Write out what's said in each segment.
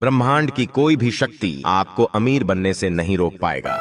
ब्रह्मांड की कोई भी शक्ति आपको अमीर बनने से नहीं रोक पाएगा,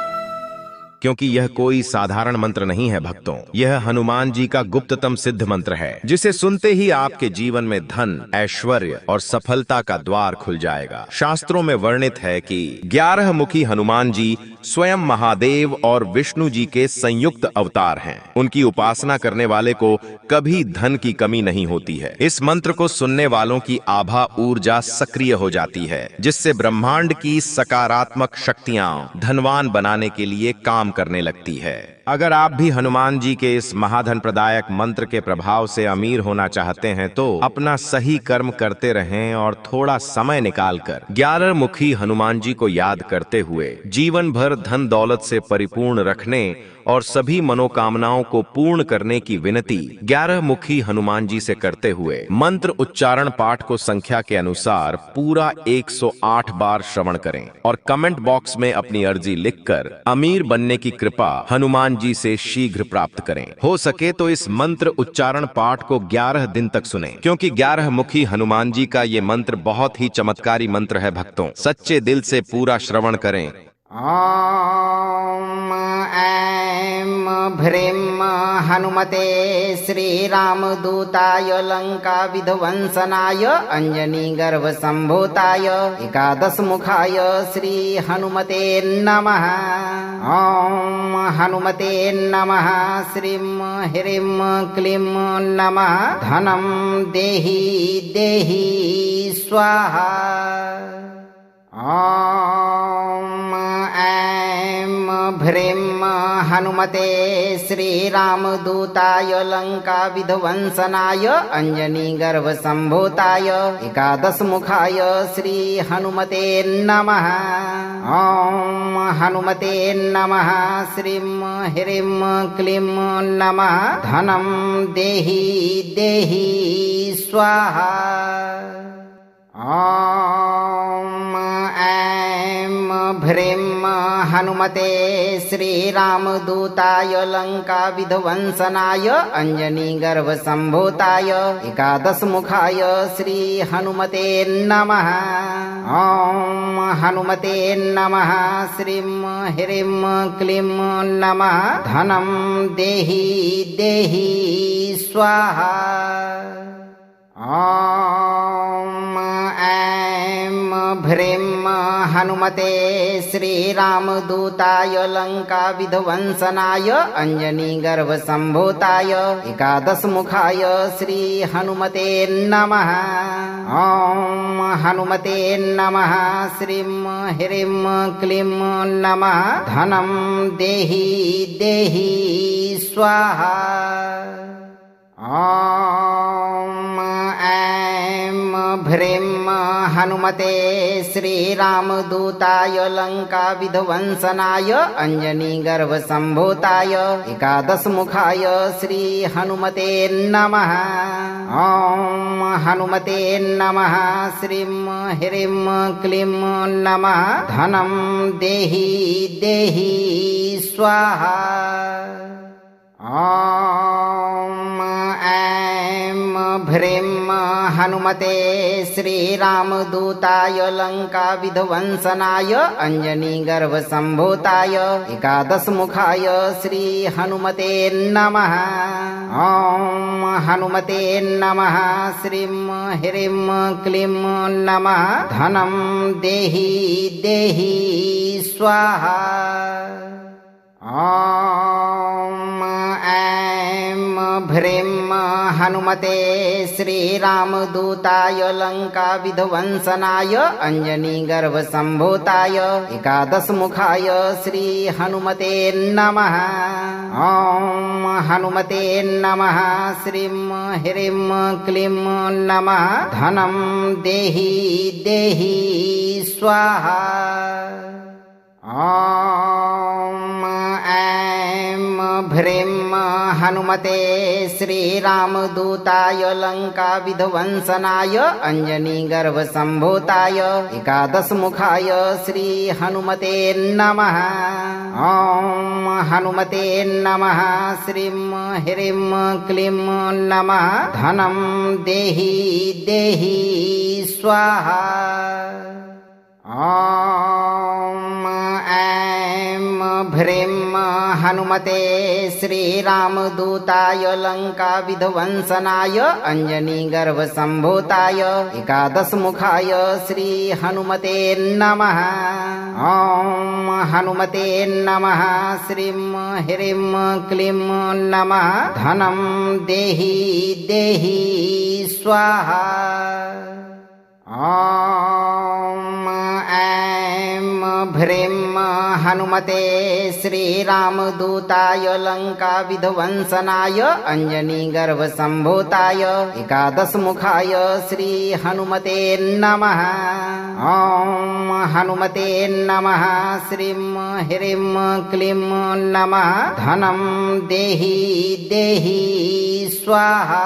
क्योंकि यह कोई साधारण मंत्र नहीं है भक्तों। यह हनुमान जी का गुप्ततम सिद्ध मंत्र है, जिसे सुनते ही आपके जीवन में धन, ऐश्वर्य और सफलता का द्वार खुल जाएगा। शास्त्रों में वर्णित है कि 11 मुखी हनुमान जी स्वयं महादेव और विष्णु जी के संयुक्त अवतार हैं। उनकी उपासना करने वाले को कभी धन की कमी नहीं होती है। इस मंत्र को सुनने वालों की आभा ऊर्जा सक्रिय हो जाती है, जिससे ब्रह्मांड की सकारात्मक शक्तियां धनवान बनाने के लिए काम करने लगती है। अगर आप भी हनुमान जी के इस महाधन प्रदायक मंत्र के प्रभाव से अमीर होना चाहते हैं तो अपना सही कर्म करते रहें और थोड़ा समय निकालकर 11 मुखी हनुमान जी को याद करते हुए जीवन भर धन दौलत से परिपूर्ण रखने और सभी मनोकामनाओं को पूर्ण करने की विनती 11 मुखी हनुमान जी से करते हुए मंत्र उच्चारण पाठ को संख्या के अनुसार पूरा 108 बार श्रवण करें और कमेंट बॉक्स में अपनी अर्जी लिखकर अमीर बनने की कृपा हनुमान जी से शीघ्र प्राप्त करें। हो सके तो इस मंत्र उच्चारण पाठ को 11 दिन तक सुनें, क्योंकि 11 मुखी हनुमान जी का ये मंत्र बहुत ही चमत्कारी मंत्र है भक्तों। सच्चे दिल से पूरा श्रवण करें। ॐ ऐं भ्रीं हनुमते श्रीरामदूताय लङ्काविध्वंसनाय अञ्जनीगर्भसम्भूताय एकादशमुखाय श्रीहनुमते नमः। ॐ हनुमते नमः। श्रीं ह्रीं क्लीं नमः। धनं देहि देहि स्वाहा। ॐ ऐं भ्रीं हनुमते श्रीरामदूताय लङ्काविध्वंसनाय अञ्जनीगर्भसम्भूताय एकादशमुखाय श्रीहनुमते नमः। ॐ हनुमते नमः। श्रीं ह्रीं क्लीं नमः। धनं देहि देहि स्वाहा। ॐ ऐं भ्रीं हनुमते श्रीरामदूताय लङ्काविध्वंसनाय अञ्जनीगर्भसम्भूताय एकादशमुखाय श्रीहनुमते नमः। ॐ हनुमते नमः। श्रीं ह्रीं क्लीं नमः। धनं देहि देहि स्वाहा। ॐ ऐं भ्रीं हनुमते श्रीरामदूताय लङ्काविध्वंसनाय अञ्जनीगर्भसम्भूताय एकादशमुखाय श्रीहनुमते नमः। ॐ हनुमते नमः। श्रीं ह्रीं क्लीं नमः। धनं देहि देहि स्वाहा। ॐ ऐं भ्रीं हनुमते श्रीरामदूताय लङ्काविध्वंसनाय अञ्जनीगर्भसम्भूताय एकादशमुखाय श्रीहनुमते नमः। ॐ हनुमते नमः। श्रीं ह्रीं क्लीं नमः। धनं देहि देहि स्वाहा। ॐ ऐं भ्रीं हनुमते श्रीरामदूताय लङ्काविध्वंसनाय अञ्जनीगर्भसम्भूताय एकादशमुखाय श्रीहनुमते नमः। ॐ हनुमते नमः। श्रीं ह्रीं क्लीं नमः। धनं देहि देहि स्वाहा। ॐ ऐं भ्रीं हनुमते श्रीरामदूताय लङ्काविध्वंसनाय अञ्जनीगर्भसम्भूताय एकादशमुखाय श्रीहनुमते नमः। ॐ हनुमते नमः। श्रीं ह्रीं क्लीं नमः। धनं देहि देहि स्वाहा। ॐ ऐं भ्रीं हनुमते श्रीरामदूताय लङ्काविध्वंसनाय अञ्जनीगर्भसम्भूताय एकादशमुखाय श्रीहनुमते नमः। ॐ हनुमते नमः। श्रीं ह्रीं क्लीं नमः। धनं देहि देहि स्वाहा। भ्रीं हनुमते श्रीरामदूताय लङ्काविध्वंसनाय अञ्जनीगर्भसम्भूताय एकादशमुखाय श्रीहनुमते नमः। ॐ हनुमते नमः। श्रीं ह्रीं क्लीं नमः। धनं देहि देहि स्वाहा। ॐ ऐं भ्रीं हनुमते श्रीरामदूताय लङ्काविध्वंसनाय अञ्जनीगर्भसम्भूताय एकादशमुखाय श्रीहनुमते नमः। ॐ हनुमते नमः। श्रीं ह्रीं क्लीं नमः। धनं देहि देहि स्वाहा।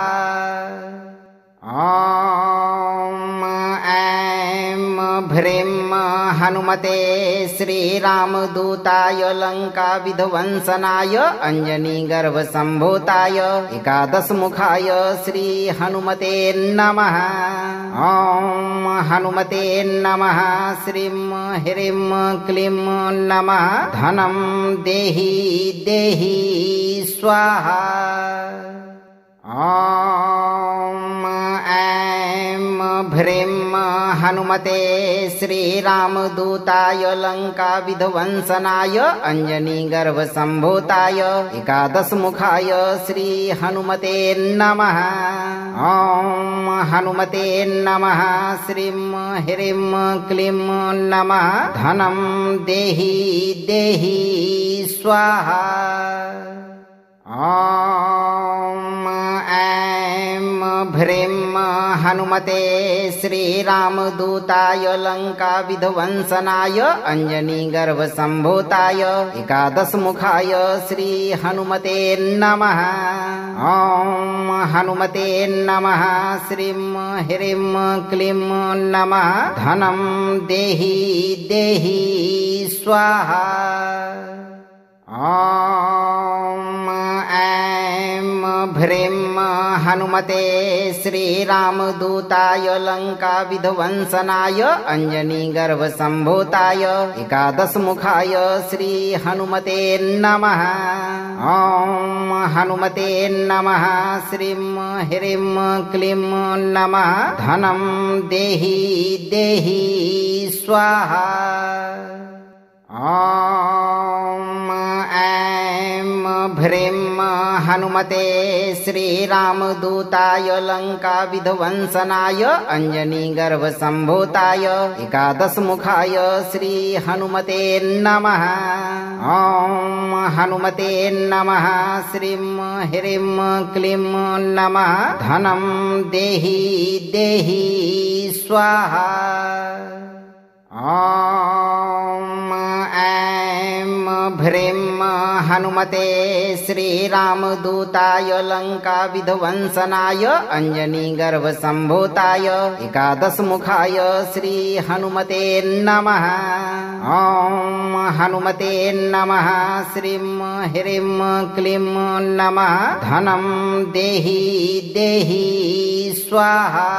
ॐ ऐं भ्रीं हनुमते श्रीरामदूताय लङ्काविध्वंसनाय अञ्जनीगर्भसम्भूताय एकादशमुखाय श्रीहनुमते नमः। ॐ हनुमते नमः। श्रीं ह्रीं क्लीं नमः। धनं देहि देहि स्वाहा। ॐ ऐं भ्रीं हनुमते श्रीरामदूताय लङ्काविध्वंसनाय अञ्जनीगर्भसम्भूताय एकादशमुखाय श्रीहनुमते नमः। ॐ हनुमते नमः। श्रीं ह्रीं क्लीं नमः। धनं देहि देहि स्वाहा। ॐ ऐं भ्रीं हनुमते श्रीरामदूताय लङ्काविध्वंसनाय अञ्जनीगर्भसम्भूताय एकादशमुखाय श्रीहनुमते नमः। ॐ हनुमते नमः। श्रीं ह्रीं क्लीं नमः। धनं देहि देहि स्वाहा। ॐ ऐं भ्रीं हनुमते श्रीरामदूताय लङ्काविध्वंसनाय अञ्जनीगर्भसम्भूताय एकादशमुखाय श्रीहनुमते नमः। ॐ हनुमते नमः। श्रीं ह्रीं क्लीं नमः। धनं देहि देहि स्वाहा। ॐ ऐं भ्रीं हनुमते श्रीरामदूताय लङ्काविध्वंसनाय अञ्जनीगर्भसम्भूताय एकादशमुखाय श्रीहनुमते नमः। ॐ हनुमते नमः। श्रीं ह्रीं क्लीं नमः। धनं देहि देहि स्वाहा। ॐ ऐं भ्रीं हनुमते श्रीरामदूताय लङ्काविध्वंसनाय अञ्जनीगर्भसम्भूताय एकादशमुखाय श्रीहनुमते नमः। ॐ हनुमते नमः। श्रीं ह्रीं क्लीं नमः। धनं देहि देहि स्वाहा।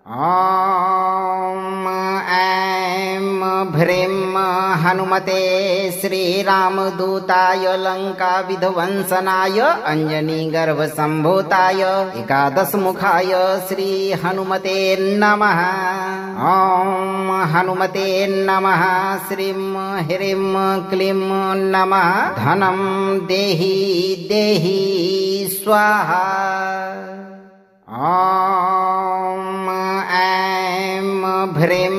ॐ ऐं भ्रीं हनुमते श्रीरामदूताय लङ्काविध्वंसनाय अञ्जनीगर्भसम्भूताय एकादशमुखाय श्रीहनुमते नमः। ॐ हनुमते नमः। श्रीं ह्रीं क्लीं नमः। धनं देहि देहि स्वाहा। ॐ ऐं भ्रीं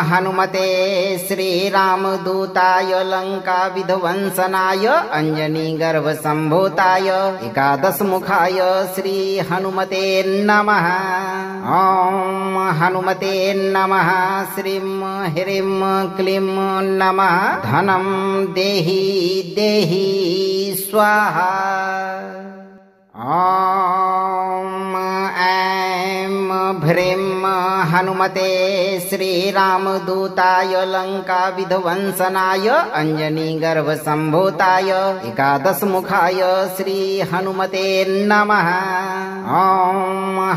हनुमते श्रीरामदूताय लङ्काविध्वंसनाय अञ्जनीगर्भसम्भूताय एकादशमुखाय श्रीहनुमते नमः। ॐ हनुमते नमः। श्रीं ह्रीं क्लीं नमः। धनं देहि देहि स्वाहा। ॐ ऐं भ्रीं हनुमते श्रीरामदूताय लङ्काविध्वंसनाय अञ्जनीगर्भसम्भूताय एकादशमुखाय श्रीहनुमते नमः। ॐ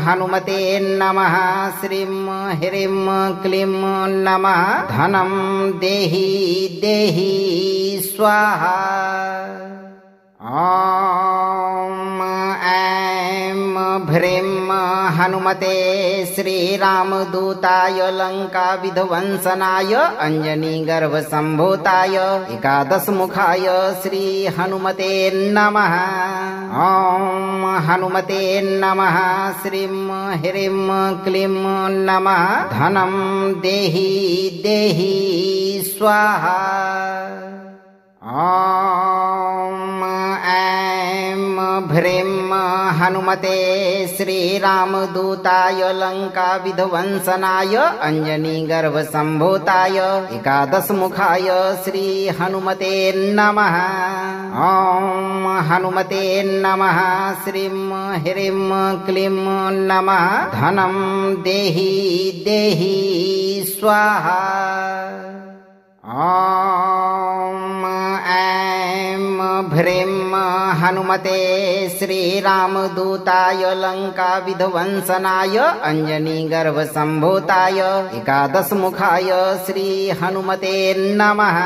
हनुमते नमः। श्रीं ह्रीं क्लीं नमः। धनं देहि देहि स्वाहा। ॐ ऐं भ्रीं हनुमते श्रीरामदूताय लङ्काविध्वंसनाय अञ्जनीगर्भसम्भूताय एकादशमुखाय श्रीहनुमते नमः। ॐ हनुमते नमः। श्रीं ह्रीं क्लीं नमः। धनं देहि देहि स्वाहा। ॐ ऐं भ्रीं हनुमते श्रीरामदूताय लङ्काविध्वंसनाय अञ्जनीगर्भसम्भूताय एकादशमुखाय श्रीहनुमते नमः। ॐ हनुमते नमः। श्रीं ह्रीं क्लीं नमः। धनं देहि देहि स्वाहा। ॐ ऐं भ्रीं हनुमते श्रीरामदूताय लङ्काविध्वंसनाय अञ्जनीगर्भसम्भूताय एकादशमुखाय श्रीहनुमते नमः।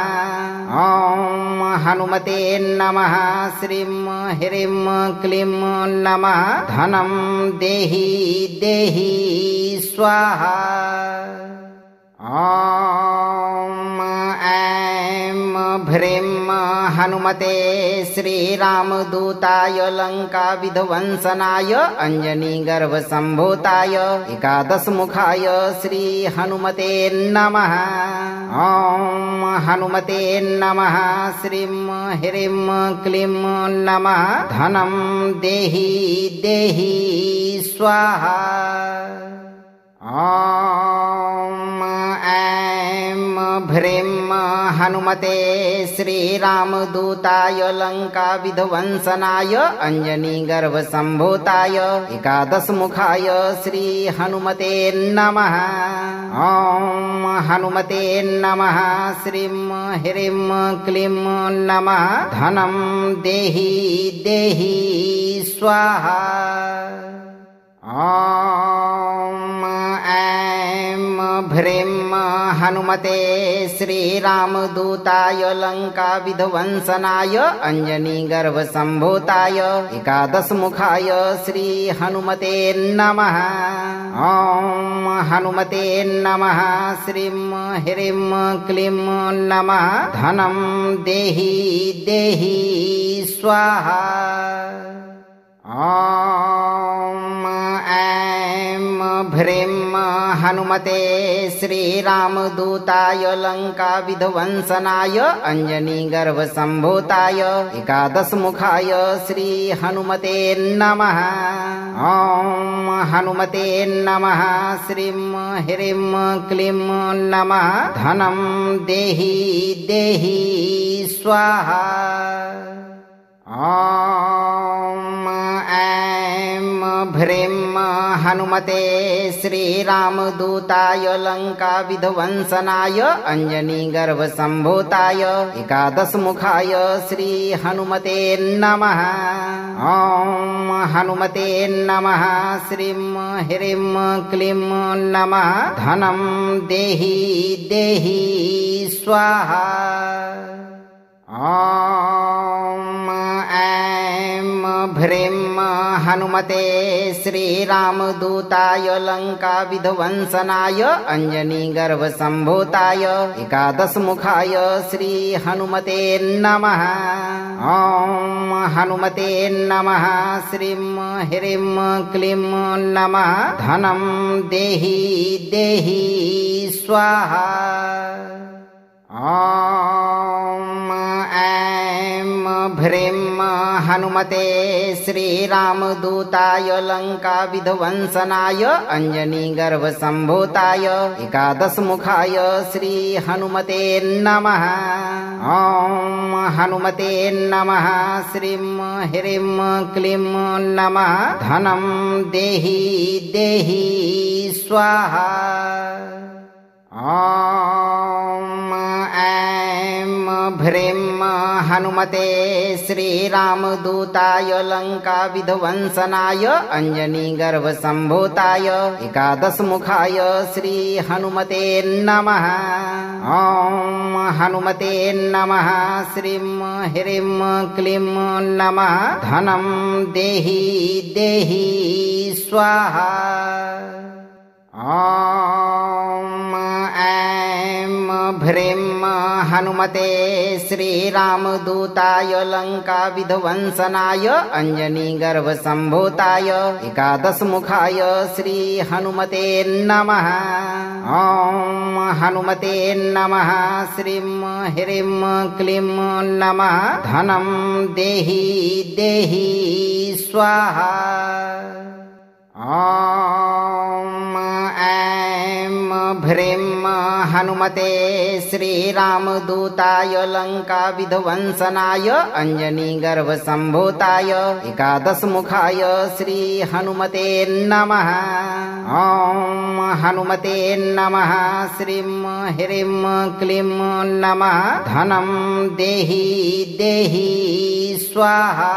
ॐ हनुमते नमः। श्रीं ह्रीं क्लीं नमः। धनं देहि देहि स्वाहा। ॐ ऐं भ्रीं हनुमते श्रीरामदूताय लङ्काविध्वंसनाय अञ्जनीगर्भसम्भूताय एकादशमुखाय श्रीहनुमते नमः। ॐ हनुमते नमः। श्रीं ह्रीं क्लीं नमः। धनं देहि देहि स्वाहा। ॐ ऐं भ्रीं हनुमते श्रीरामदूताय लङ्काविध्वंसनाय अञ्जनीगर्भसम्भूताय एकादशमुखाय श्रीहनुमते नमः। ॐ हनुमते नमः। श्रीं ह्रीं क्लीं नमः। धनं देहि देहि स्वाहा। ॐ ऐं भ्रीं हनुमते श्रीरामदूताय लङ्काविध्वंसनाय अञ्जनीगर्भसम्भूताय एकादशमुखाय श्रीहनुमते नमः। ॐ हनुमते नमः। श्रीं ह्रीं क्लीं नमः। धनं देहि देहि स्वाहा। ॐ ऐं भ्रीं हनुमते श्रीरामदूताय लङ्काविध्वंसनाय अञ्जनीगर्भसम्भूताय एकादशमुखाय श्रीहनुमते नमः। ॐ हनुमते नमः। श्रीं ह्रीं क्लीं नमः। धनं देहि देहि स्वाहा। ॐ ऐं भ्रीं हनुमते श्रीरामदूताय लङ्काविध्वंसनाय अञ्जनीगर्भसम्भूताय एकादशमुखाय श्रीहनुमते नमः। ॐ हनुमते नमः। श्रीं ह्रीं क्लीं नमः। धनं देहि देहि स्वाहा। ॐ ऐं भ्रीं हनुमते श्रीरामदूताय लङ्काविध्वंसनाय अञ्जनीगर्भसम्भूताय एकादशमुखाय श्रीहनुमते नमः। ॐ हनुमते नमः। श्रीं ह्रीं क्लीं नमः। धनं देहि देहि स्वाहा। ॐ ऐं भ्रीं हनुमते श्रीरामदूताय लङ्काविध्वंसनाय अञ्जनीगर्भसम्भूताय एकादशमुखाय श्रीहनुमते नमः। ॐ हनुमते नमः। श्रीं ह्रीं क्लीं नमः। धनं देहि देहि स्वाहा। ॐ ऐं भ्रीं हनुमते श्रीरामदूताय लङ्काविध्वंसनाय अञ्जनीगर्भसम्भूताय एकादशमुखाय श्रीहनुमते नमः। ॐ हनुमते नमः। श्रीं ह्रीं क्लीं नमः। धनं देहि देहि स्वाहा। ॐ ऐं भ्रीं हनुमते श्रीरामदूताय लङ्काविध्वंसनाय अञ्जनीगर्भसम्भूताय एकादशमुखाय श्रीहनुमते नमः। ॐ हनुमते नमः। श्रीं ह्रीं क्लीं नमः। धनं देहि देहि स्वाहा। ॐ ऐं भ्रीं हनुमते श्रीरामदूताय लङ्काविध्वंसनाय अञ्जनीगर्भसम्भूताय एकादशमुखाय श्रीहनुमते नमः। ॐ हनुमते नमः। श्रीं ह्रीं क्लीं नमः। धनं देहि देहि स्वाहा।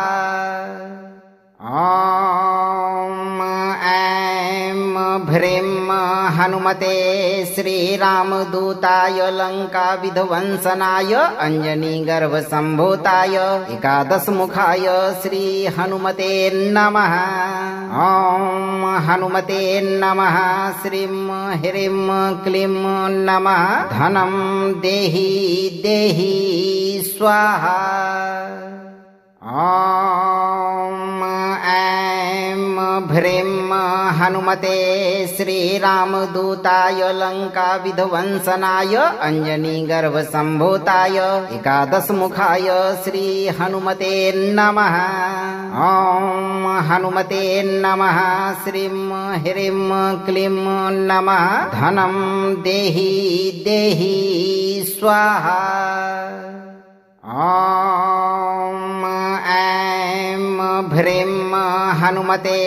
ॐ ऐं भ्रीं हनुमते श्रीरामदूताय लङ्काविध्वंसनाय अञ्जनीगर्भसम्भूताय एकादशमुखाय श्रीहनुमते नमः। ॐ हनुमते नमः। श्रीं ह्रीं क्लीं नमः। धनं देहि देहि स्वाहा। ॐ ऐं भ्रीं हनुमते श्रीरामदूताय लङ्काविध्वंसनाय अञ्जनीगर्भसम्भूताय एकादशमुखाय श्रीहनुमते नमः। ॐ हनुमते नमः। श्रीं ह्रीं क्लीं नमः। धनं देहि देहि स्वाहा। ॐ ऐं भ्रीं हनुमते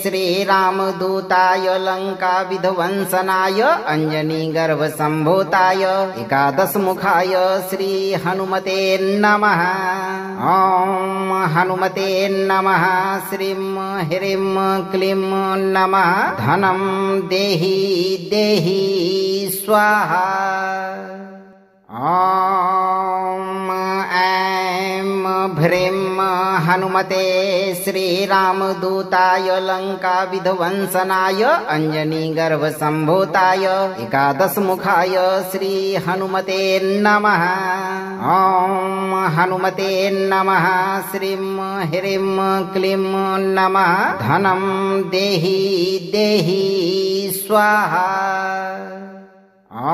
श्रीरामदूताय लङ्काविध्वंसनाय अञ्जनीगर्भसम्भूताय एकादशमुखाय श्रीहनुमते नमः। ॐ हनुमते नमः। श्रीं ह्रीं क्लीं नमः। धनं देहि देहि स्वाहा। ॐ ऐं भ्रीं हनुमते श्रीरामदूताय लङ्काविध्वंसनाय अञ्जनीगर्भसम्भूताय एकादशमुखाय श्रीहनुमते नमः। ॐ हनुमते नमः। श्रीं ह्रीं क्लीं नमः। धनं देहि देहि स्वाहा। ॐ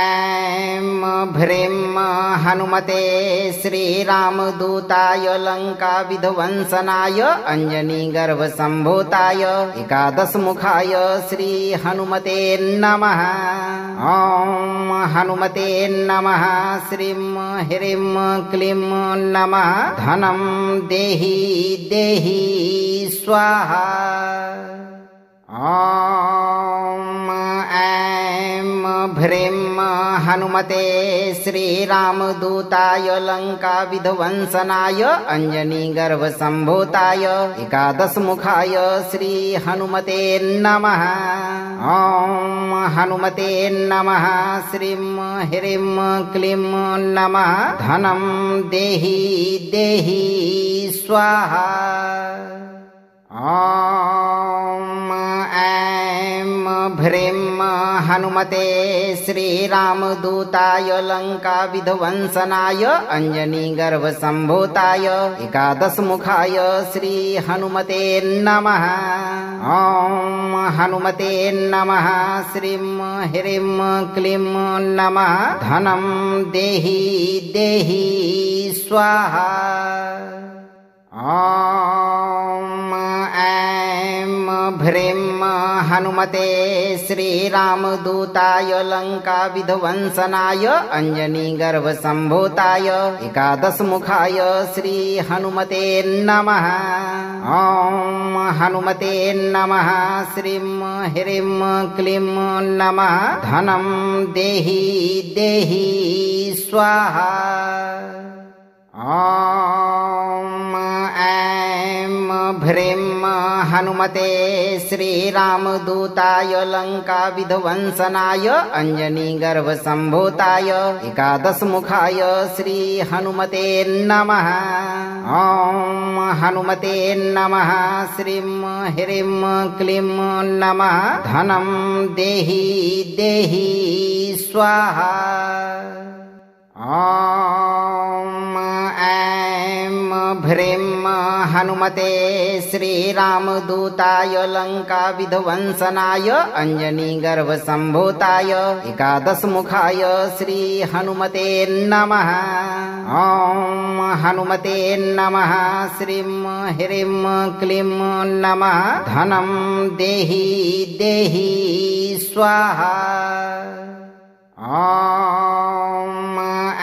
ऐं भ्रीं हनुमते श्रीरामदूताय लङ्काविध्वंसनाय अञ्जनीगर्भसम्भूताय एकादशमुखाय श्रीहनुमते नमः। ॐ हनुमते नमः। श्रीं ह्रीं क्लीं नमः। धनं देहि देहि स्वाहा। ॐ ऐं भ्रीं हनुमते श्रीरामदूताय लङ्काविध्वंसनाय अञ्जनीगर्भसम्भूताय एकादशमुखाय श्रीहनुमते नमः। ॐ हनुमते नमः। श्रीं ह्रीं क्लीं नमः। धनं देहि देहि स्वाहा। ॐ ऐं भ्रीं हनुमते श्रीरामदूताय लङ्काविध्वंसनाय अञ्जनीगर्भसम्भूताय एकादशमुखाय श्रीहनुमते नमः। ॐ हनुमते नमः। श्रीं ह्रीं क्लीं नमः। धनं देहि देहि स्वाहा। ॐ ऐं भ्रीं हनुमते श्रीरामदूताय लङ्काविध्वंसनाय अञ्जनीगर्भसम्भूताय एकादशमुखाय श्रीहनुमते नमः। ॐ हनुमते नमः। श्रीं ह्रीं क्लीं नमः। धनं देहि देहि स्वाहा। ॐ ऐं भ्रीं हनुमते श्रीरामदूताय लङ्काविध्वंसनाय अञ्जनीगर्भसम्भूताय एकादशमुखाय श्रीहनुमते नमः। ॐ हनुमते नमः। श्रीं ह्रीं क्लीं नमः। धनं देहि देहि स्वाहा। ॐ ऐं भ्रीं हनुमते श्रीरामदूताय लङ्काविध्वंसनाय अञ्जनीगर्भसम्भूताय एकादशमुखाय श्रीहनुमते नमः। ॐ हनुमते नमः। श्रीं ह्रीं क्लीं नमः। धनं देहि देहि स्वाहा। ॐ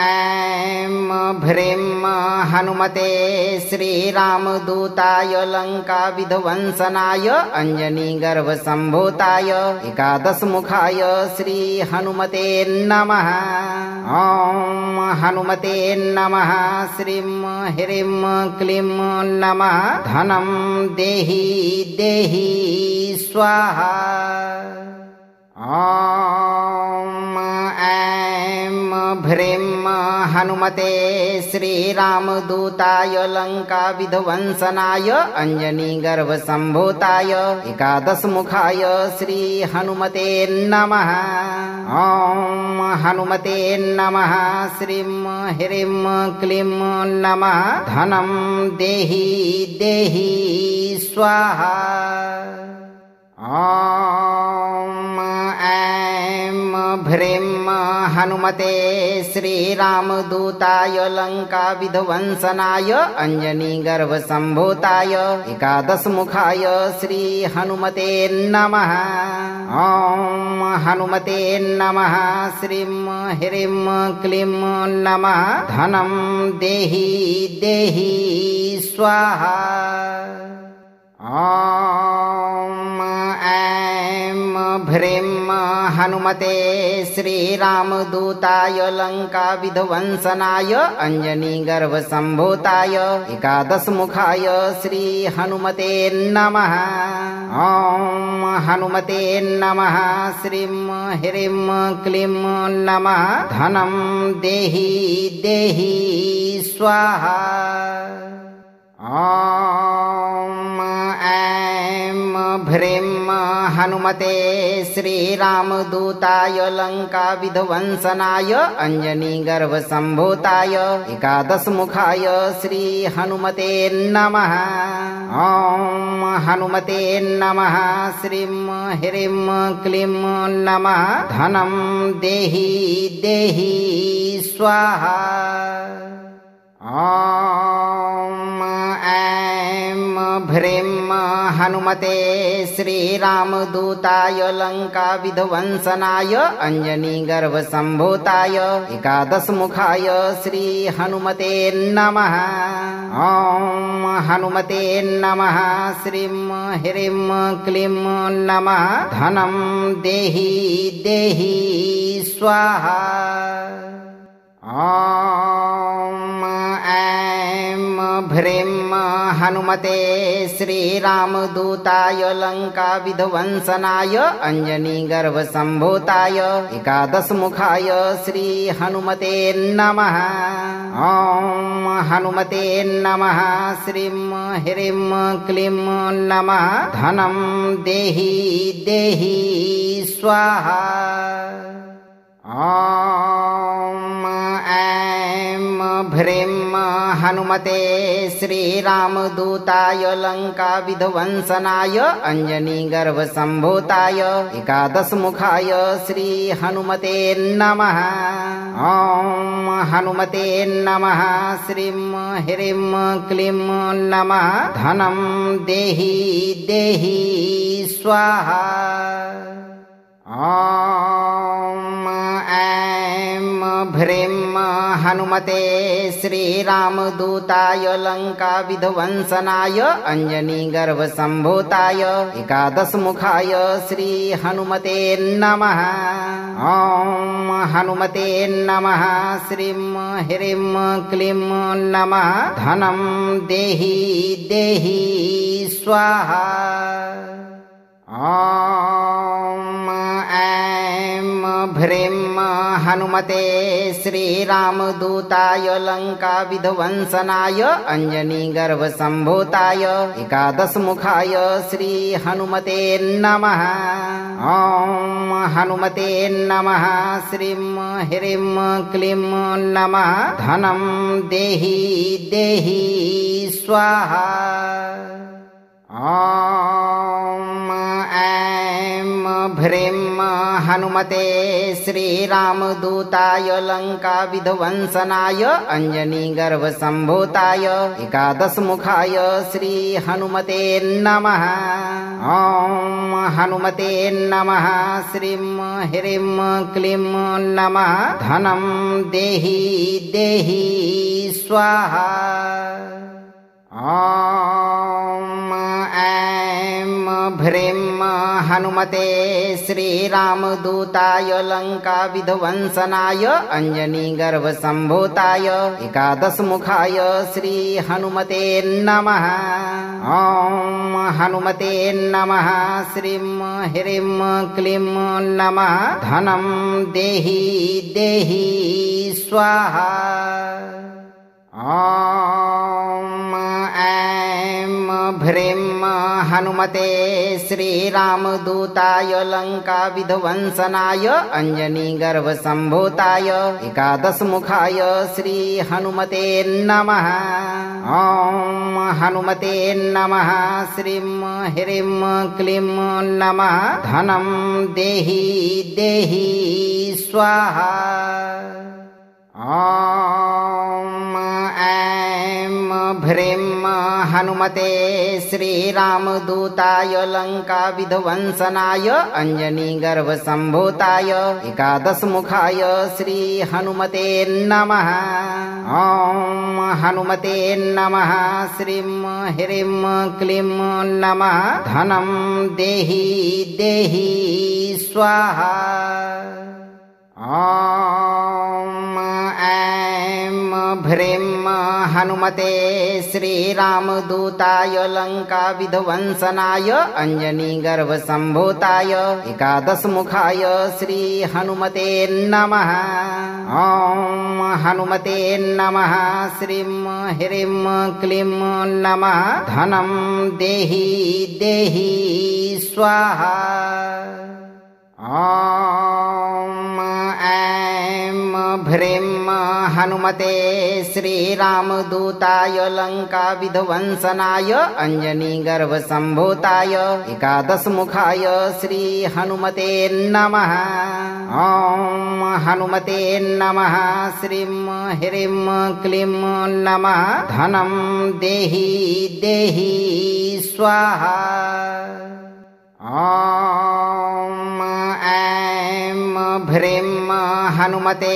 ऐं भ्रीं हनुमते श्रीरामदूताय लङ्काविध्वंसनाय अञ्जनीगर्भसम्भूताय एकादशमुखाय श्रीहनुमते नमः। ॐ हनुमते नमः। श्रीं ह्रीं क्लीं नमः। धनं देहि देहि स्वाहा। ॐ ऐं भ्रीं हनुमते श्रीरामदूताय लङ्काविध्वंसनाय अञ्जनीगर्भसम्भूताय एकादशमुखाय श्रीहनुमते नमः। ॐ हनुमते नमः। श्रीं ह्रीं क्लीं नमः। धनं देहि देहि स्वाहा। ॐ ऐं भ्रीं हनुमते श्रीरामदूताय लङ्काविध्वंसनाय अञ्जनीगर्भसम्भूताय एकादशमुखाय श्रीहनुमते नमः। ॐ हनुमते नमः। श्रीं ह्रीं क्लीं नमः। धनं देहि देहि स्वाहा। ॐ ऐं भ्रीं हनुमते श्रीरामदूताय लङ्काविध्वंसनाय अञ्जनीगर्भसम्भूताय एकादशमुखाय श्रीहनुमते नमः। ॐ हनुमते नमः। श्रीं ह्रीं क्लीं नमः। धनं देहि देहि स्वाहा। ॐ ऐं भ्रीं हनुमते श्रीरामदूताय लङ्काविध्वंसनाय अञ्जनीगर्भसम्भूताय एकादशमुखाय श्रीहनुमते नमः। ॐ हनुमते नमः। श्रीं ह्रीं क्लीं नमः। धनं देहि देहि स्वाहा। ॐ ऐं भ्रीं हनुमते श्रीरामदूताय लङ्काविध्वंसनाय अञ्जनीगर्भसम्भूताय एकादशमुखाय श्रीहनुमते नमः। ॐ हनुमते नमः। श्रीं ह्रीं क्लीं नमः। धनं देहि देहि स्वाहा। ॐ ऐं भ्रीं हनुमते श्रीरामदूताय लङ्काविध्वंसनाय अञ्जनीगर्भसम्भूताय एकादशमुखाय श्रीहनुमते नमः। ॐ हनुमते नमः। श्रीं ह्रीं क्लीं नमः। धनं देहि देहि स्वाहा। ॐ ऐं भ्रीं हनुमते श्रीरामदूताय लङ्काविध्वंसनाय अञ्जनीगर्भसम्भूताय एकादशमुखाय श्रीहनुमते नमः। ॐ हनुमते नमः। श्रीं ह्रीं क्लीं नमः। धनं देहि देहि स्वाहा। ॐ ऐं भ्रीं हनुमते श्रीरामदूताय लङ्काविध्वंसनाय अञ्जनीगर्भसम्भूताय एकादशमुखाय श्रीहनुमते नमः। ॐ हनुमते नमः। श्रीं ह्रीं क्लीं नमः। धनं देहि देहि स्वाहा। ॐ ऐं भ्रीं हनुमते श्रीरामदूताय लङ्काविध्वंसनाय अञ्जनीगर्भसम्भूताय एकादशमुखाय श्रीहनुमते नमः। ॐ हनुमते नमः। श्रीं ह्रीं क्लीं नमः। धनं देहि देहि स्वाहा। ॐ ऐं भ्रीं हनुमते श्रीरामदूताय लङ्काविध्वंसनाय अञ्जनीगर्भसम्भूताय एकादशमुखाय श्रीहनुमते नमः। ॐ हनुमते नमः। श्रीं ह्रीं क्लीं नमः। धनं देहि देहि स्वाहा। ॐ ऐं भ्रीं हनुमते श्रीरामदूताय लङ्काविध्वंसनाय अञ्जनीगर्भसम्भूताय एकादशमुखाय श्रीहनुमते नमः। ॐ हनुमते नमः। श्रीं ह्रीं क्लीं नमः। धनं देहि देहि स्वाहा। ॐ ऐं भ्रीं हनुमते श्रीरामदूताय लङ्काविध्वंसनाय अञ्जनीगर्भसम्भूताय एकादशमुखाय श्रीहनुमते नमः। ॐ हनुमते नमः। श्रीं ह्रीं क्लीं नमः। धनं देहि देहि स्वाहा। ॐ ऐं भ्रीं हनुमते श्रीरामदूताय लङ्काविध्वंसनाय अञ्जनीगर्भसम्भूताय एकादशमुखाय श्रीहनुमते नमः। ॐ हनुमते नमः। श्रीं ह्रीं क्लीं नमः। धनं देहि देहि स्वाहा। ॐ ऐं भ्रीं हनुमते श्रीरामदूताय लङ्काविध्वंसनाय अञ्जनीगर्भसम्भूताय एकादशमुखाय श्रीहनुमते नमः। ॐ हनुमते नमः। श्रीं ह्रीं क्लीं नमः। धनं देहि देहि स्वाहा। ॐ ऐं भ्रीं हनुमते श्रीरामदूताय लङ्काविध्वंसनाय अञ्जनीगर्भसम्भूताय एकादशमुखाय श्रीहनुमते नमः। ॐ हनुमते नमः। श्रीं ह्रीं क्लीं नमः। धनं देहि देहि स्वाहा। ॐ ऐं भ्रीं हनुमते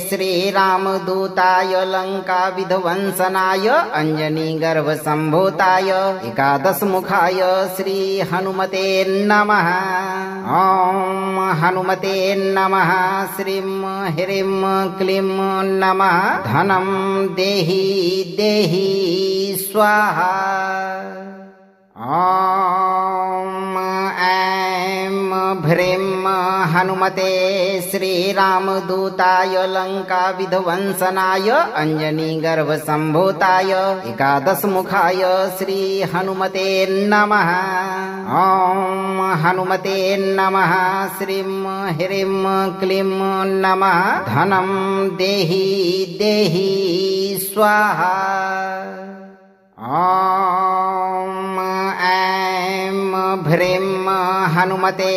श्रीरामदूताय लङ्काविध्वंसनाय अञ्जनीगर्भसम्भूताय एकादशमुखाय श्रीहनुमते नमः। ॐ हनुमते नमः। श्रीं ह्रीं क्लीं नमः। धनं देहि देहि स्वाहा। ॐ ऐं भ्रीं हनुमते श्रीरामदूताय लङ्काविध्वंसनाय अञ्जनीगर्भसम्भूताय एकादशमुखाय श्रीहनुमते नमः। ॐ हनुमते नमः। श्रीं ह्रीं क्लीं नमः। धनं देहि देहि स्वाहा। ॐ ऐं भ्रीं हनुमते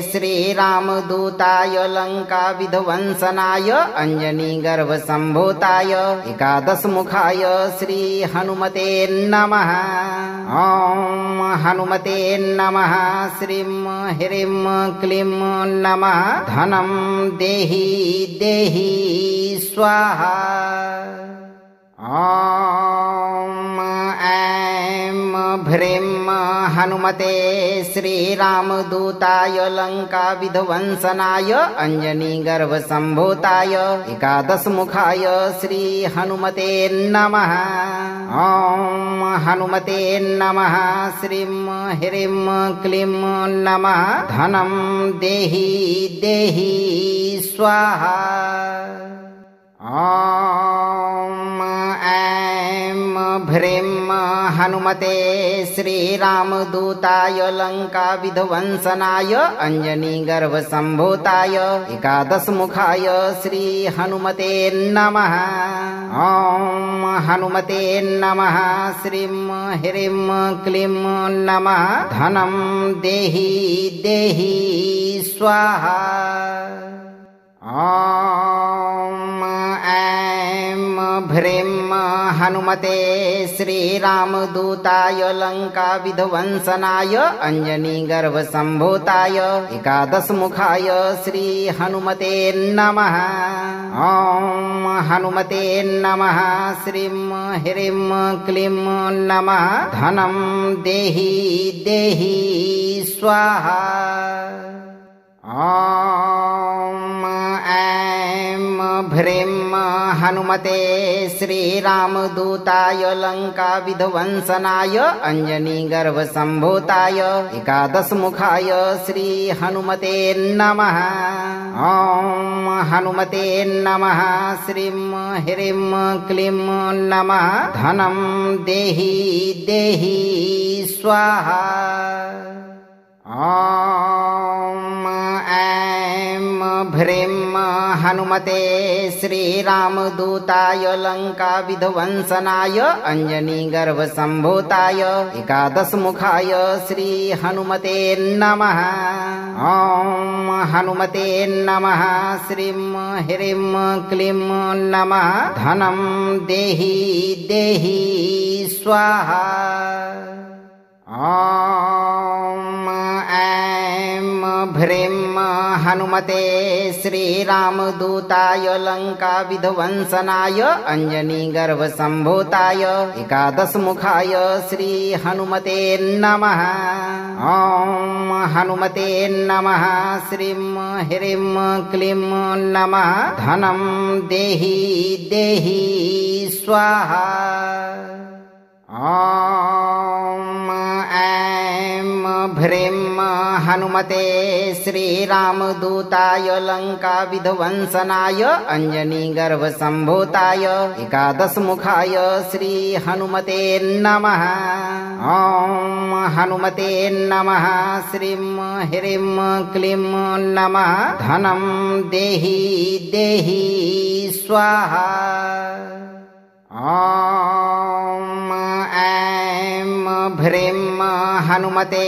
श्रीरामदूताय लङ्काविध्वंसनाय अञ्जनीगर्भसम्भूताय एकादशमुखाय श्रीहनुमते नमः। ॐ हनुमते नमः। श्रीं ह्रीं क्लीं नमः। धनं देहि देहि स्वाहा। ॐ ऐं भ्रीं हनुमते श्रीरामदूताय लङ्काविध्वंसनाय अञ्जनीगर्भसम्भूताय एकादशमुखाय श्रीहनुमते नमः। ॐ हनुमते नमः। श्रीं ह्रीं क्लीं नमः। धनं देहि देहि स्वाहा। ॐ ऐं भ्रीं हनुमते श्रीरामदूताय लङ्काविध्वंसनाय अञ्जनीगर्भसम्भूताय एकादशमुखाय श्रीहनुमते नमः। ॐ हनुमते नमः। श्रीं ह्रीं क्लीं नमः। धनं देहि देहि स्वाहा। ॐ ऐं भ्रीं हनुमते श्रीरामदूताय लङ्काविध्वंसनाय अञ्जनीगर्भसम्भूताय एकादशमुखाय श्रीहनुमते नमः। ॐ हनुमते नमः। श्रीं ह्रीं क्लीं नमः। धनं देहि देहि स्वाहा। ॐ ऐं भ्रीं हनुमते श्रीरामदूताय लङ्काविध्वंसनाय अञ्जनीगर्भसम्भूताय एकादशमुखाय श्रीहनुमते नमः। ॐ हनुमते नमः। श्रीं ह्रीं क्लीं नमः। धनं देहि देहि स्वाहा। ॐ ऐं भ्रीं हनुमते श्रीरामदूताय लङ्काविध्वंसनाय अञ्जनीगर्भसम्भूताय एकादशमुखाय श्रीहनुमते नमः। ॐ हनुमते नमः। श्रीं ह्रीं क्लीं नमः। धनं देहि देहि स्वाहा। ॐ ऐं भ्रीं हनुमते श्रीरामदूताय लङ्काविध्वंसनाय अञ्जनीगर्भसम्भूताय एकादशमुखाय श्रीहनुमते नमः। ॐ हनुमते नमः। श्रीं ह्रीं क्लीं नमः। धनं देहि देहि स्वाहा। ॐ ऐं भ्रीं हनुमते श्रीरामदूताय लङ्काविध्वंसनाय अञ्जनीगर्भसम्भूताय एकादशमुखाय श्रीहनुमते नमः। ॐ हनुमते नमः। श्रीं ह्रीं क्लीं नमः। धनं देहि देहि स्वाहा। ॐ ऐं भ्रीं हनुमते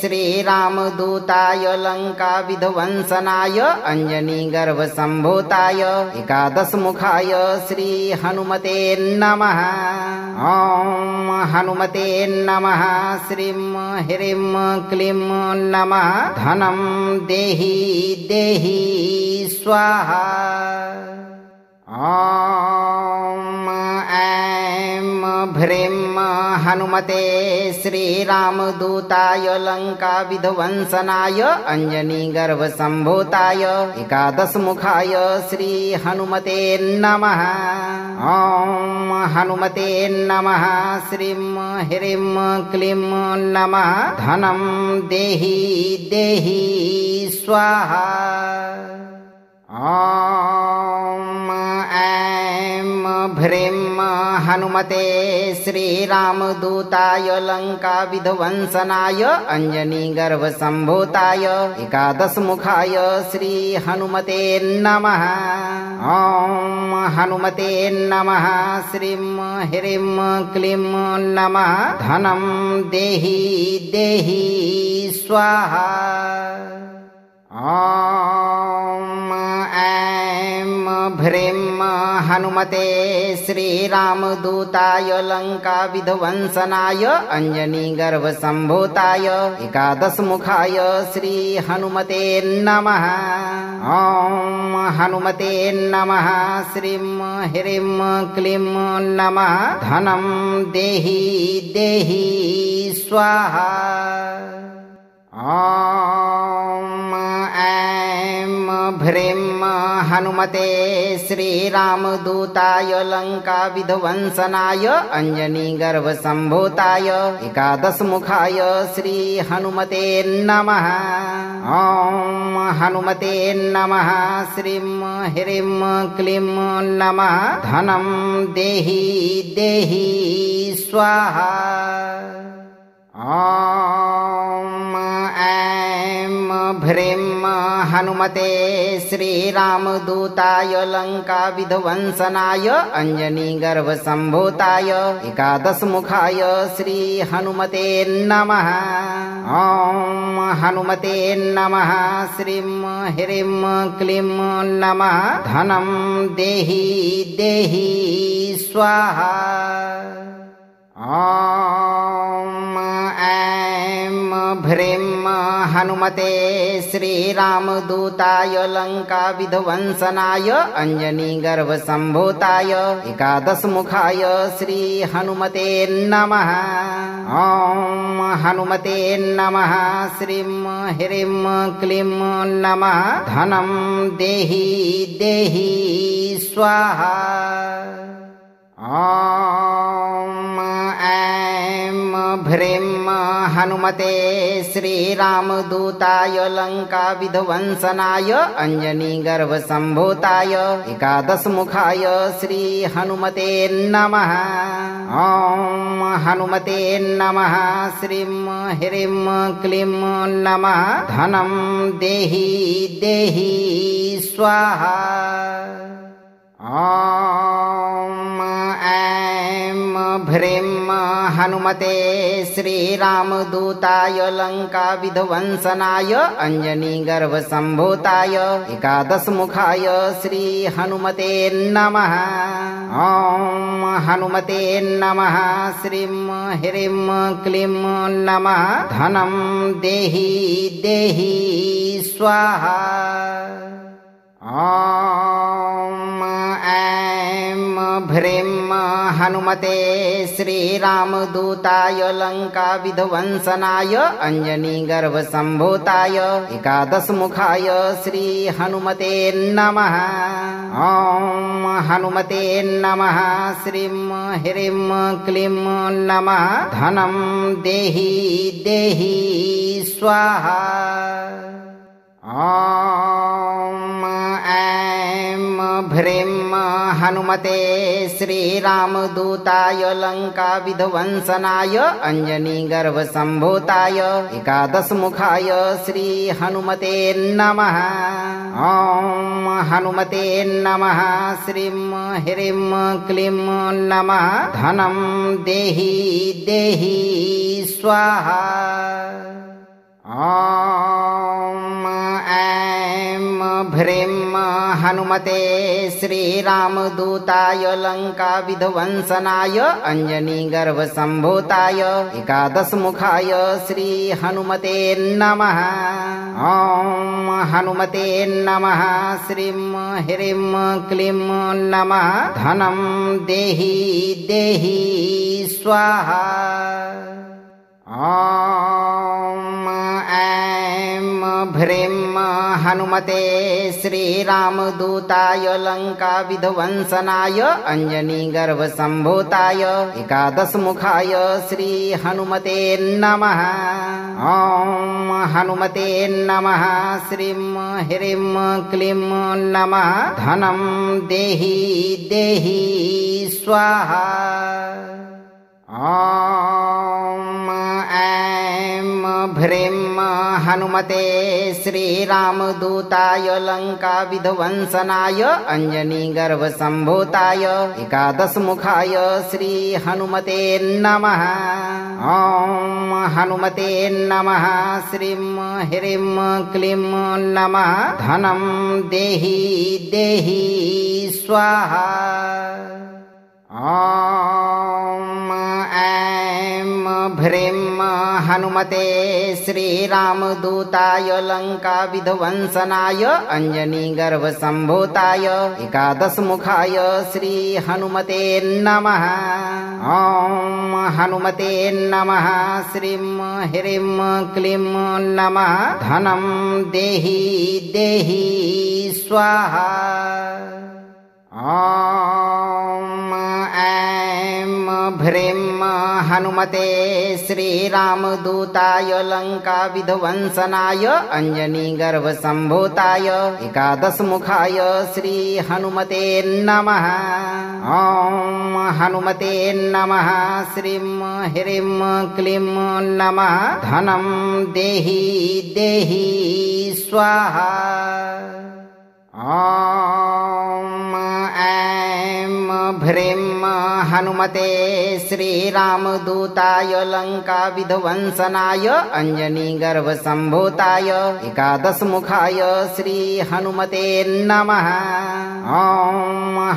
श्रीरामदूताय लङ्काविध्वंसनाय अञ्जनीगर्भसम्भूताय एकादशमुखाय श्रीहनुमते नमः। ॐ हनुमते नमः। श्रीं ह्रीं क्लीं नमः। धनं देहि देहि स्वाहा ॐ ऐं भ्रीं हनुमते श्रीरामदूताय लङ्काविध्वंसनाय अञ्जनीगर्भसम्भूताय एकादशमुखाय श्रीहनुमते नमः ॐ हनुमते नमः श्रीं ह्रीं क्लीं नमः धनं देहि देहि स्वाहा ॐ ऐं भ्रीं हनुमते श्रीरामदूताय लङ्काविध्वंसनाय अञ्जनीगर्भसम्भूताय एकादशमुखाय श्रीहनुमते नमः ॐ हनुमते नमः श्रीं ह्रीं क्लीं नमः धनं देहि देहि स्वाहा ॐ ऐं भ्रीं हनुमते श्रीरामदूताय लङ्काविध्वंसनाय अञ्जनीगर्भसम्भूताय एकादशमुखाय श्रीहनुमते नमः ॐ हनुमते नमः श्रीं ह्रीं क्लीं नमः धनं देहि देहि स्वाहा ॐ ऐं भ्रीं हनुमते श्रीरामदूताय लङ्काविध्वंसनाय अञ्जनीगर्भसम्भूताय एकादशमुखाय श्रीहनुमते नमः ॐ हनुमते नमः श्रीं ह्रीं क्लीं नमः धनं देहि देहि स्वाहा ॐ ऐं भ्रीं हनुमते श्रीरामदूताय लङ्काविध्वंसनाय अञ्जनीगर्भसम्भूताय एकादशमुखाय श्रीहनुमते नमः ॐ हनुमते नमः श्रीं ह्रीं क्लीं नमः धनं देहि देहि स्वाहा ॐ ऐं भ्रीं हनुमते श्रीरामदूताय लङ्काविध्वंसनाय अञ्जनीगर्भसम्भूताय एकादशमुखाय श्रीहनुमते नमः ॐ हनुमते नमः श्रीं ह्रीं क्लीं नमः धनं देहि देहि स्वाहा ॐ ऐं भ्रीं हनुमते श्रीरामदूताय लङ्काविध्वंसनाय अञ्जनीगर्भसम्भूताय एकादशमुखाय श्रीहनुमते नमः ॐ हनुमते नमः श्रीं ह्रीं क्लीं नमः धनं देहि देहि स्वाहा ॐ ऐं भ्रीं हनुमते श्रीरामदूताय लङ्काविध्वंसनाय अञ्जनीगर्भसम्भूताय एकादशमुखाय श्रीहनुमते नमः ॐ हनुमते नमः श्रीं ह्रीं क्लीं नमः धनं देहि देहि स्वाहा ॐ ऐं भ्रीं हनुमते श्रीरामदूताय लङ्काविध्वंसनाय अञ्जनीगर्भसम्भूताय एकादशमुखाय श्रीहनुमते नमः ॐ हनुमते नमः श्रीं ह्रीं क्लीं नमः धनं देहि देहि स्वाहा ॐ ऐं भ्रीं हनुमते श्रीरामदूताय लङ्काविध्वंसनाय अञ्जनीगर्भसम्भूताय एकादशमुखाय श्रीहनुमते नमः ॐ हनुमते नमः श्रीं ह्रीं क्लीं नमः धनं देहि देहि स्वाहा ॐ ऐं भ्रीं हनुमते श्रीरामदूताय लङ्काविध्वंसनाय अञ्जनीगर्भसम्भूताय एकादशमुखाय श्रीहनुमते नमः। ॐ हनुमते नमः। श्रीं ह्रीं क्लीं नमः। धनं देहि देहि स्वाहा। ॐ ऐं भ्रीं हनुमते श्रीरामदूताय लङ्काविध्वंसनाय अञ्जनीगर्भसम्भूताय एकादशमुखाय श्रीहनुमते नमः। ॐ हनुमते नमः। श्रीं ह्रीं क्लीं नमः। धनं देहि देहि स्वाहा। ॐ ऐं भ्रीं हनुमते श्रीरामदूताय लङ्काविध्वंसनाय अञ्जनीगर्भसम्भूताय एकादशमुखाय श्रीहनुमते नमः। ॐ हनुमते नमः। श्रीं ह्रीं क्लीं नमः। धनं देहि देहि स्वाहा। ॐ ऐं भ्रीं हनुमते श्रीरामदूताय लङ्काविध्वंसनाय अञ्जनीगर्भसम्भूताय एकादशमुखाय श्रीहनुमते नमः। ॐ हनुमते नमः। श्रीं ह्रीं क्लीं नमः। धनं देहि देहि स्वाहा। ॐ ऐं भ्रीं हनुमते श्रीरामदूताय लङ्काविध्वंसनाय अञ्जनीगर्भसम्भूताय एकादशमुखाय श्रीहनुमते नमः। ॐ हनुमते नमः। श्रीं ह्रीं क्लीं नमः। धनं देहि देहि स्वाहा। ॐ ऐं भ्रीं हनुमते श्रीरामदूताय लङ्काविध्वंसनाय अञ्जनीगर्भसम्भूताय एकादशमुखाय श्रीहनुमते नमः। ॐ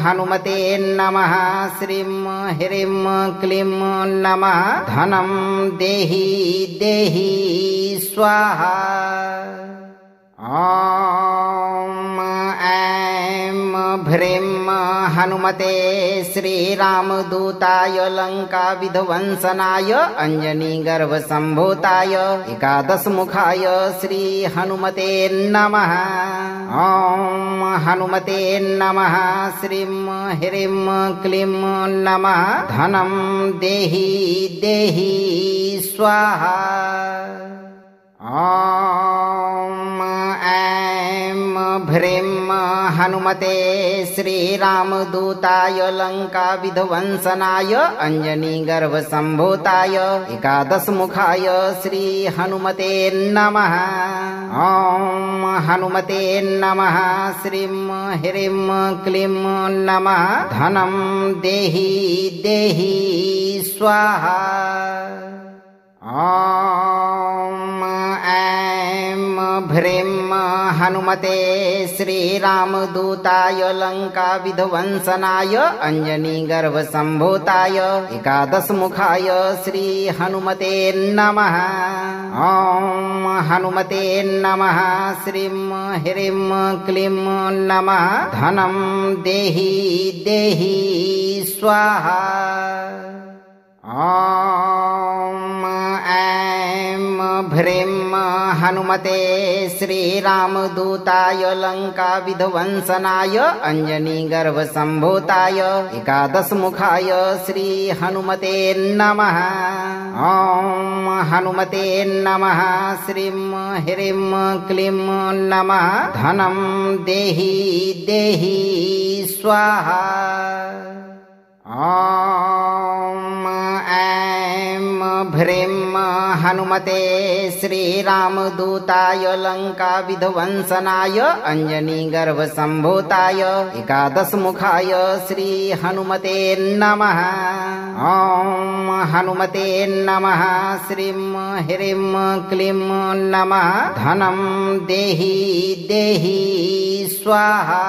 हनुमते नमः। श्रीं ह्रीं क्लीं नमः। धनं देहि देहि स्वाहा। ॐ ऐं भ्रीं हनुमते श्रीरामदूताय लङ्काविध्वंसनाय अञ्जनीगर्भसम्भूताय एकादशमुखाय श्रीहनुमते नमः। ॐ हनुमते नमः। श्रीं ह्रीं क्लीं नमः। धनं देहि देहि स्वाहा। ॐ ऐं भ्रीं हनुमते श्रीरामदूताय लङ्काविध्वंसनाय अञ्जनीगर्भसम्भूताय एकादशमुखाय श्रीहनुमते नमः। ॐ हनुमते नमः। श्रीं ह्रीं क्लीं नमः। धनं देहि देहि स्वाहा। ॐ ऐं भ्रीं हनुमते श्रीरामदूताय लङ्काविध्वंसनाय अञ्जनीगर्भसम्भूताय एकादशमुखाय श्रीहनुमते नमः। ॐ हनुमते नमः। श्रीं ह्रीं क्लीं नमः। धनं देहि देहि स्वाहा। ॐ ऐं भ्रीं हनुमते श्रीरामदूताय लङ्काविध्वंसनाय अञ्जनीगर्भसम्भूताय एकादशमुखाय श्रीहनुमते नमः। ॐ हनुमते नमः। श्रीं ह्रीं क्लीं नमः। धनं देहि देहि स्वाहा। ॐ ऐं भ्रीं हनुमते श्रीरामदूताय लङ्काविध्वंसनाय अञ्जनीगर्भसम्भूताय एकादशमुखाय श्रीहनुमते नमः। ॐ हनुमते नमः। श्रीं ह्रीं क्लीं नमः। धनं देहि देहि स्वाहा।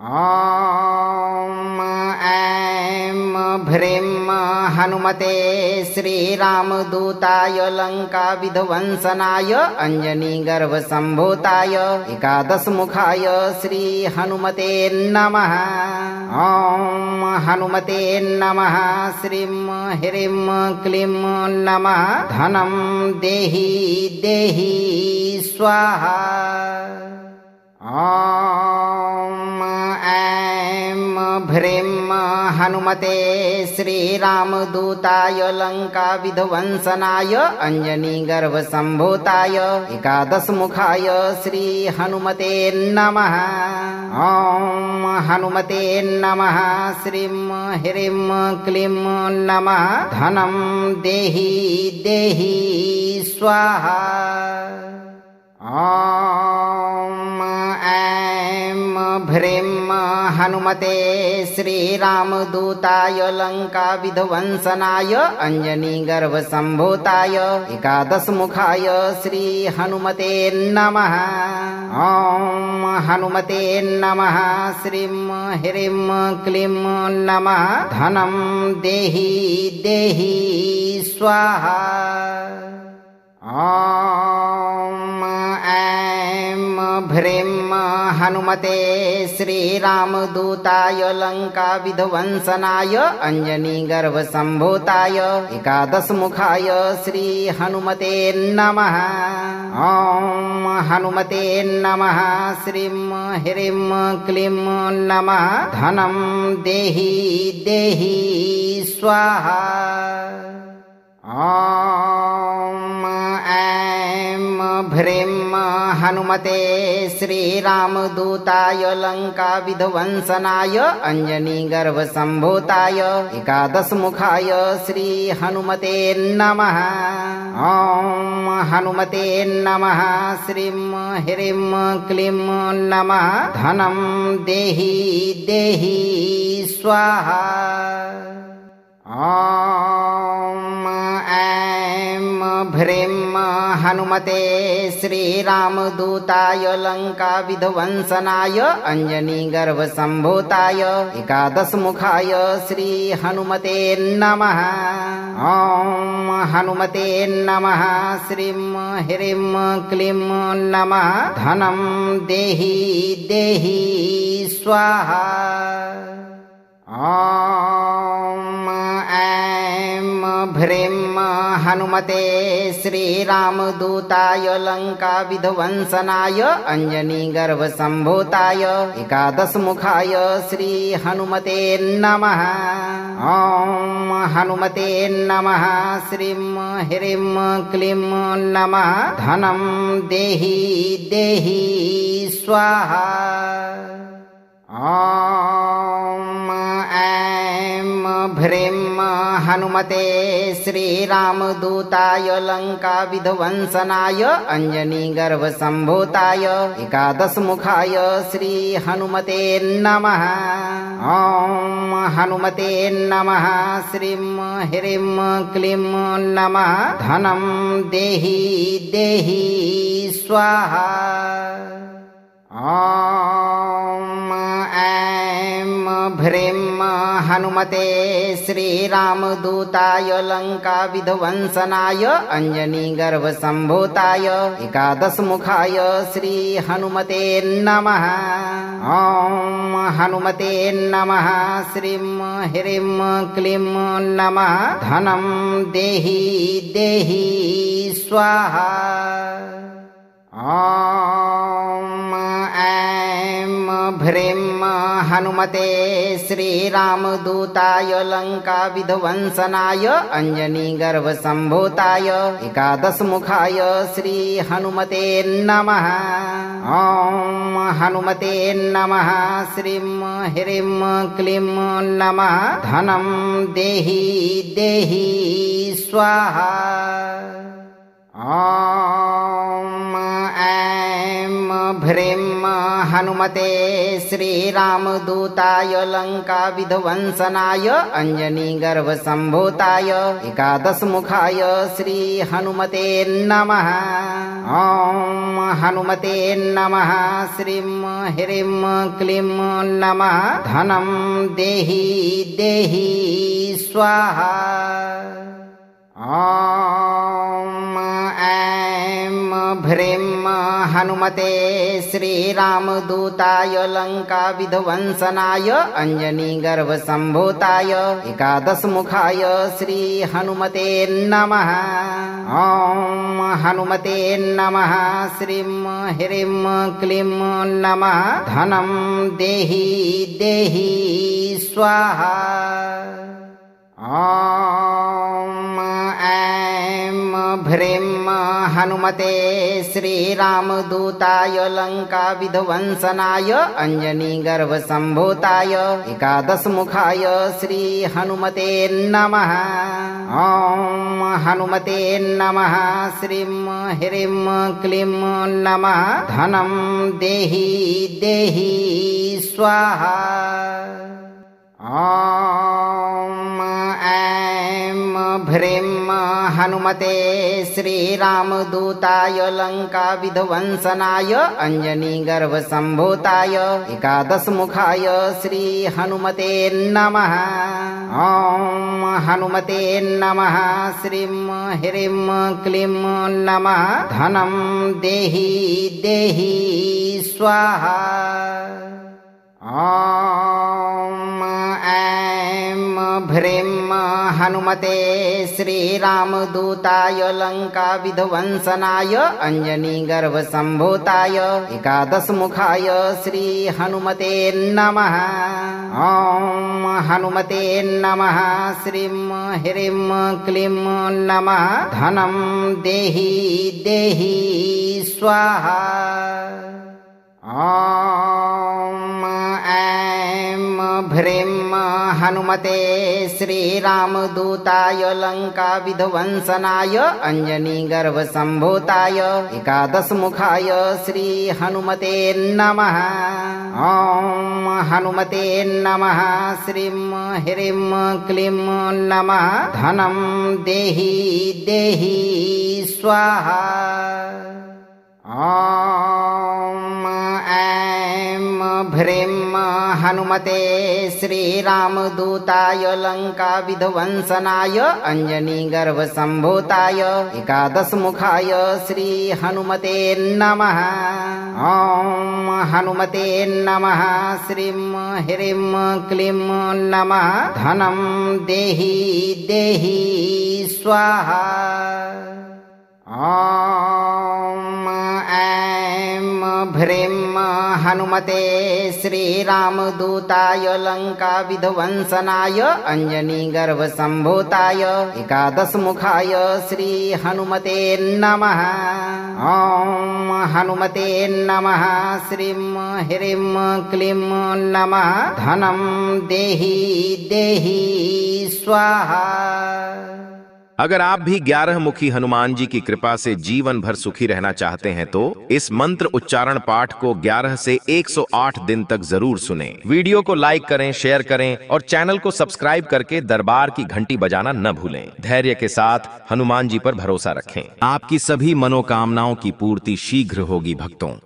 ॐ ऐं भ्रीं हनुमते श्रीरामदूताय लङ्काविध्वंसनाय अञ्जनीगर्भसम्भूताय एकादशमुखाय श्रीहनुमते नमः। ॐ हनुमते नमः। श्रीं ह्रीं क्लीं नमः। धनं देहि देहि स्वाहा। ॐ ऐं भ्रीं हनुमते श्रीरामदूताय लङ्काविध्वंसनाय अञ्जनीगर्भसम्भूताय एकादशमुखाय श्रीहनुमते नमः। ॐ हनुमते नमः। श्रीं ह्रीं क्लीं नमः। धनं देहि देहि स्वाहा। ॐ ऐं भ्रीं हनुमते श्रीरामदूताय लङ्काविध्वंसनाय अञ्जनीगर्भसम्भूताय एकादशमुखाय श्रीहनुमते नमः। ॐ हनुमते नमः। श्रीं ह्रीं क्लीं नमः। धनं देहि देहि स्वाहा। ॐ ऐं भ्रीं हनुमते श्रीरामदूताय लङ्काविध्वंसनाय अञ्जनीगर्भसम्भूताय एकादशमुखाय श्रीहनुमते नमः। ॐ हनुमते नमः। श्रीं ह्रीं क्लीं नमः। धनं देहि देहि स्वाहा। ॐ ऐं भ्रीं हनुमते श्रीरामदूताय लङ्काविध्वंसनाय अञ्जनीगर्भसम्भूताय एकादशमुखाय श्रीहनुमते नमः। ॐ हनुमते नमः। श्रीं ह्रीं क्लीं नमः। धनं देहि देहि स्वाहा। ॐ ऐं भ्रीं हनुमते श्रीरामदूताय लङ्काविध्वंसनाय अञ्जनीगर्भसम्भूताय एकादशमुखाय श्रीहनुमते नमः। ॐ हनुमते नमः। श्रीं ह्रीं क्लीं नमः। धनं देहि देहि स्वाहा। ॐ ऐं भ्रीं हनुमते श्रीरामदूताय लङ्काविध्वंसनाय अञ्जनीगर्भसम्भूताय एकादशमुखाय श्रीहनुमते नमः। ॐ हनुमते नमः। श्रीं ह्रीं क्लीं नमः। धनं देहि देहि स्वाहा। ॐ ऐं भ्रीं हनुमते श्रीरामदूताय लङ्काविध्वंसनाय अञ्जनीगर्भसम्भूताय एकादशमुखाय श्रीहनुमते नमः। ॐ हनुमते नमः। श्रीं ह्रीं क्लीं नमः। धनं देहि देहि स्वाहा। ॐ ऐं भ्रीं हनुमते श्रीरामदूताय लङ्काविध्वंसनाय अञ्जनीगर्भसम्भूताय एकादशमुखाय श्रीहनुमते नमः। ॐ हनुमते नमः। श्रीं ह्रीं क्लीं नमः। धनं देहि देहि स्वाहा। ॐ ऐं भ्रीं हनुमते श्रीरामदूताय लङ्काविध्वंसनाय अञ्जनीगर्भसम्भूताय एकादशमुखाय श्रीहनुमते नमः। ॐ हनुमते नमः। श्रीं ह्रीं क्लीं नमः। धनं देहि देहि स्वाहा। ॐ ऐं भ्रीं हनुमते श्रीरामदूताय लङ्काविध्वंसनाय अञ्जनीगर्भसम्भूताय एकादशमुखाय श्रीहनुमते नमः। ॐ हनुमते नमः। श्रीं ह्रीं क्लीं नमः। धनं देहि देहि स्वाहा। ॐ ऐं भ्रीं हनुमते श्रीरामदूताय लङ्काविध्वंसनाय अञ्जनीगर्भसम्भूताय एकादशमुखाय श्रीहनुमते नमः। ॐ हनुमते नमः। श्रीं ह्रीं क्लीं नमः। धनं देहि देहि स्वाहा। ॐ ऐं भ्रीं हनुमते श्रीरामदूताय लङ्काविध्वंसनाय अञ्जनीगर्भसम्भूताय एकादशमुखाय श्रीहनुमते नमः। ॐ हनुमते नमः। श्रीं ह्रीं क्लीं नमः। धनं देहि देहि स्वाहा। ॐ ऐं भ्रीं हनुमते श्रीरामदूताय लङ्काविध्वंसनाय अञ्जनीगर्भसम्भूताय एकादशमुखाय श्रीहनुमते नमः। ॐ हनुमते नमः। श्रीं ह्रीं क्लीं नमः। धनं देहि देहि स्वाहा। ॐ ऐं भ्रीं हनुमते श्रीरामदूताय लङ्काविध्वंसनाय अञ्जनीगर्भसम्भूताय एकादशमुखाय श्रीहनुमते नमः। ॐ हनुमते नमः। श्रीं ह्रीं क्लीं नमः। धनं देहि देहि स्वाहा। ॐ ऐं भ्रीं हनुमते श्रीरामदूताय लङ्काविध्वंसनाय अञ्जनीगर्भसम्भूताय एकादशमुखाय श्रीहनुमते नमः। ॐ हनुमते नमः। श्रीं ह्रीं क्लीं नमः। धनं देहि देहि स्वाहा। ॐ ऐं भ्रीं हनुमते श्रीरामदूताय लङ्काविध्वंसनाय अञ्जनीगर्भसम्भूताय एकादशमुखाय श्रीहनुमते नमः। ॐ हनुमते नमः। श्रीं ह्रीं क्लीं नमः। धनं देहि देहि स्वाहा। ॐ ऐं भ्रीं हनुमते श्रीरामदूताय लङ्काविध्वंसनाय अञ्जनीगर्भसम्भूताय एकादशमुखाय श्रीहनुमते नमः। ॐ हनुमते नमः। श्रीं ह्रीं क्लीं नमः। धनं देहि देहि स्वाहा। अगर आप भी 11 मुखी हनुमान जी की कृपा से जीवन भर सुखी रहना चाहते हैं तो इस मंत्र उच्चारण पाठ को 11 से 108 दिन तक जरूर सुनें। वीडियो को लाइक करें, शेयर करें और चैनल को सब्सक्राइब करके दरबार की घंटी बजाना न भूलें। धैर्य के साथ हनुमान जी पर भरोसा रखें। आपकी सभी मनोकामनाओं की पूर्ति शीघ्र होगी भक्तों।